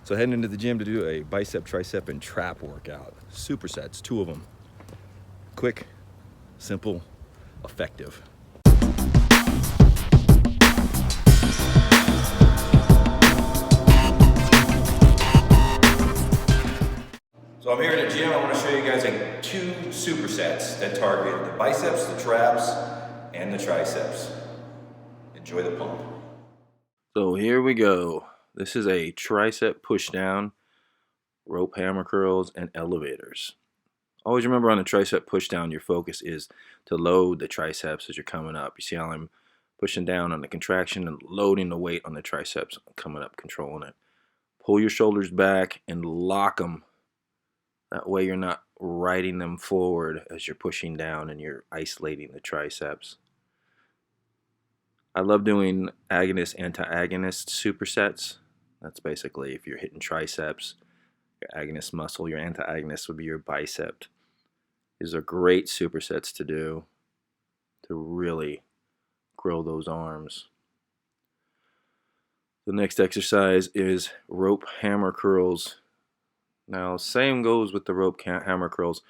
So heading into the gym to do a bicep, tricep, and trap workout. Supersets, 2 of them. Quick, simple, effective. So I'm here in the gym. I want to show you guys 2 supersets that target the biceps, the traps, and the triceps. Enjoy the pump. So here we go. This is a tricep push down, rope hammer curls, and elevators. Always remember on the tricep push down, your focus is to load the triceps as you're coming up. You see how I'm pushing down on the contraction and loading the weight on the triceps, coming up, controlling it. Pull your shoulders back and lock them. That way you're not riding them forward as you're pushing down and you're isolating the triceps. I love doing agonist, antagonist supersets. That's basically if you're hitting triceps, your agonist muscle, your antagonist would be your bicep. These are great supersets to do to really grow those arms. The next exercise is rope hammer curls. Now, same goes with the rope hammer curls.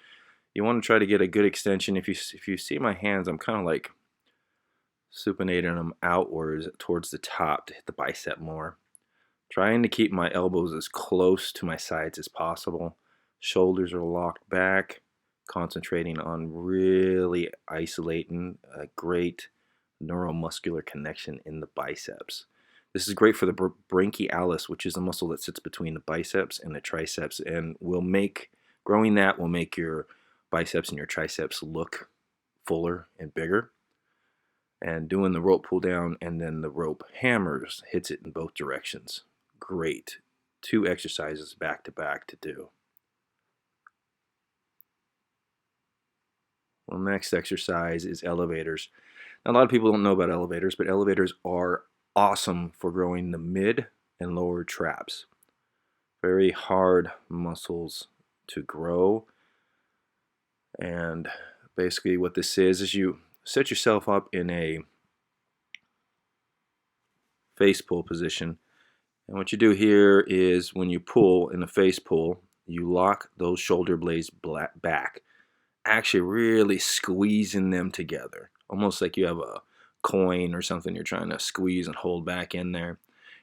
You want to try to get a good extension. If you see my hands, I'm kind of like supinating them outwards towards the top to hit the bicep more. Trying to keep my elbows as close to my sides as possible. Shoulders are locked back, concentrating on really isolating a great neuromuscular connection in the biceps. This is great for the brachialis, which is the muscle that sits between the biceps and the triceps, and growing that will make your biceps and your triceps look fuller and bigger. And doing the rope pull down and then the rope hammers hits it in both directions. Great. 2 exercises back to back to do. Well, next exercise is elevators. Now, a lot of people don't know about elevators, but elevators are awesome for growing the mid and lower traps. Very hard muscles to grow. And basically what this is you set yourself up in a face pull position. And what you do here is when you pull in a face pull, you lock those shoulder blades back, actually really squeezing them together, almost like you have a coin or something you're trying to squeeze and hold back in there.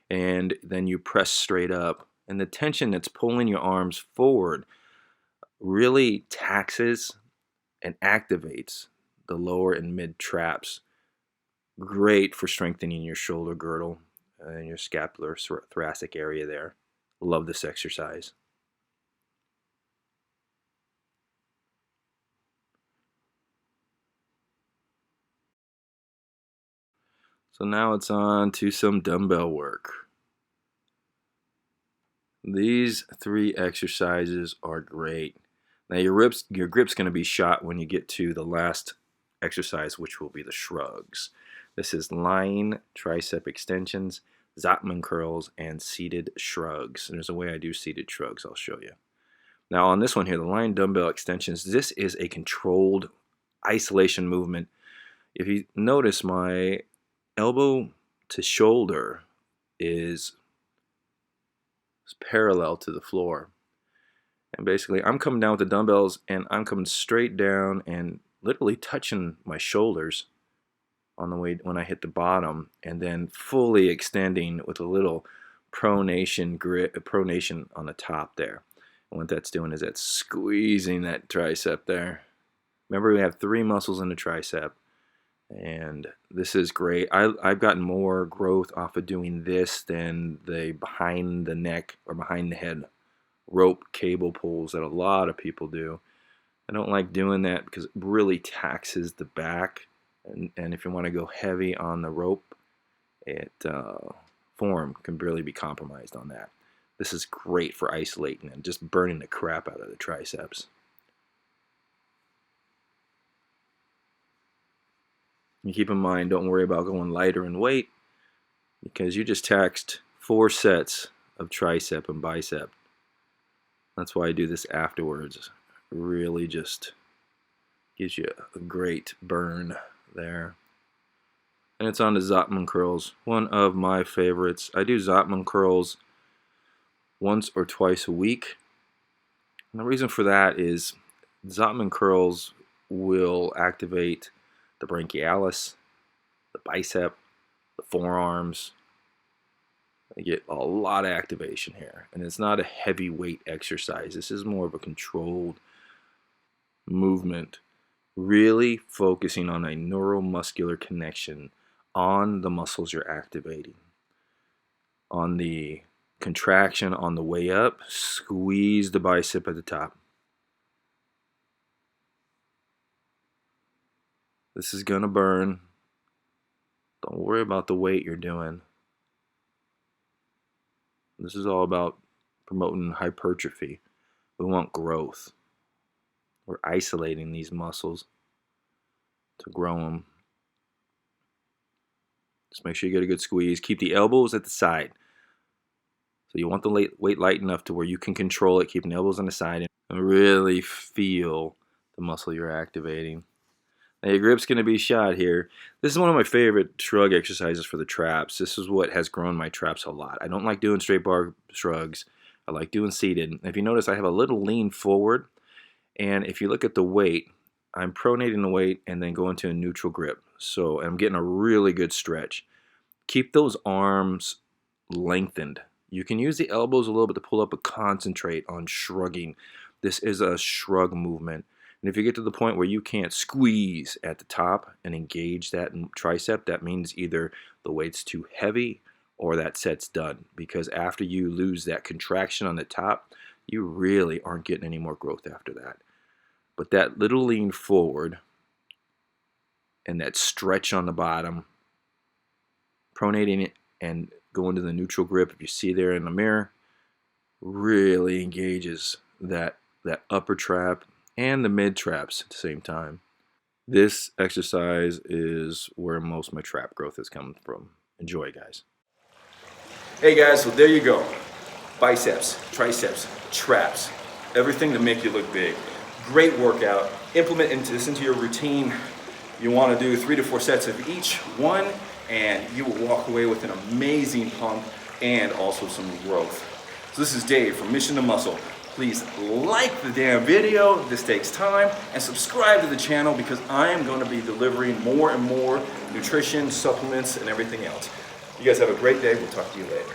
And then you press straight up, and the tension that's pulling your arms forward really taxes and activates the lower and mid traps. Great for strengthening your shoulder girdle and your scapular thoracic area there. Love this exercise. So now it's on to some dumbbell work. These 3 exercises are great. Now your grip's going to be shot when you get to the last exercise, which will be the shrugs. This is lying tricep extensions, Zapman curls, and seated shrugs. And there's a way I do seated shrugs I'll show you. Now on this one here, the lying dumbbell extensions, this is a controlled isolation movement. If you notice, my elbow to shoulder is parallel to the floor. And basically I'm coming down with the dumbbells and I'm coming straight down and literally touching my shoulders on the way when I hit the bottom, and then fully extending with a little pronation on the top there. And what that's doing is that's squeezing that tricep there. Remember, we have 3 muscles in the tricep, and this is great. I've gotten more growth off of doing this than the behind the neck or behind the head rope cable pulls that a lot of people do. I don't like doing that because it really taxes the back, and if you want to go heavy on the rope, form can really be compromised on that. This is great for isolating and just burning the crap out of the triceps. And keep in mind, don't worry about going lighter in weight, because you just taxed 4 sets of tricep and bicep. That's why I do this afterwards. It really just gives you a great burn there. And it's on to Zapman curls, one of my favorites. I do Zapman curls once or twice a week. And the reason for that is Zapman Curls will activate the brachialis, the bicep, the forearms. I get a lot of activation here, and it's not a heavyweight exercise. This is more of a controlled movement, really focusing on a neuromuscular connection on the muscles you're activating. On the contraction on the way up, squeeze the bicep at the top. This is gonna burn. Don't worry about the weight you're doing. This is all about promoting hypertrophy. We want growth. We're isolating these muscles to grow them. Just make sure you get a good squeeze. Keep the elbows at the side. So you want the weight light enough to where you can control it, keeping the elbows on the side, and really feel the muscle you're activating. Now your grip's going to be shot here. This is one of my favorite shrug exercises for the traps. This is what has grown my traps a lot. I don't like doing straight bar shrugs. I like doing seated. If you notice, I have a little lean forward. And if you look at the weight, I'm pronating the weight and then going to a neutral grip. So I'm getting a really good stretch. Keep those arms lengthened. You can use the elbows a little bit to pull up, but concentrate on shrugging. This is a shrug movement. And if you get to the point where you can't squeeze at the top and engage that tricep, that means either the weight's too heavy or that set's done. Because after you lose that contraction on the top, you really aren't getting any more growth after that. But that little lean forward and that stretch on the bottom, pronating it and going to the neutral grip, if you see there in the mirror, really engages that upper trap and the mid traps at the same time. This exercise is where most of my trap growth is coming from. Enjoy, guys. Hey guys, so there you go. Biceps, triceps, traps, everything to make you look big. Great workout. Implement this into your routine. You want to do 3 to 4 sets of each one, and you will walk away with an amazing pump and also some growth. So this is Dave from Mission to Muscle. Please like the damn video, this takes time, and subscribe to the channel because I am going to be delivering more and more nutrition, supplements, and everything else. You guys have a great day. We'll talk to you later.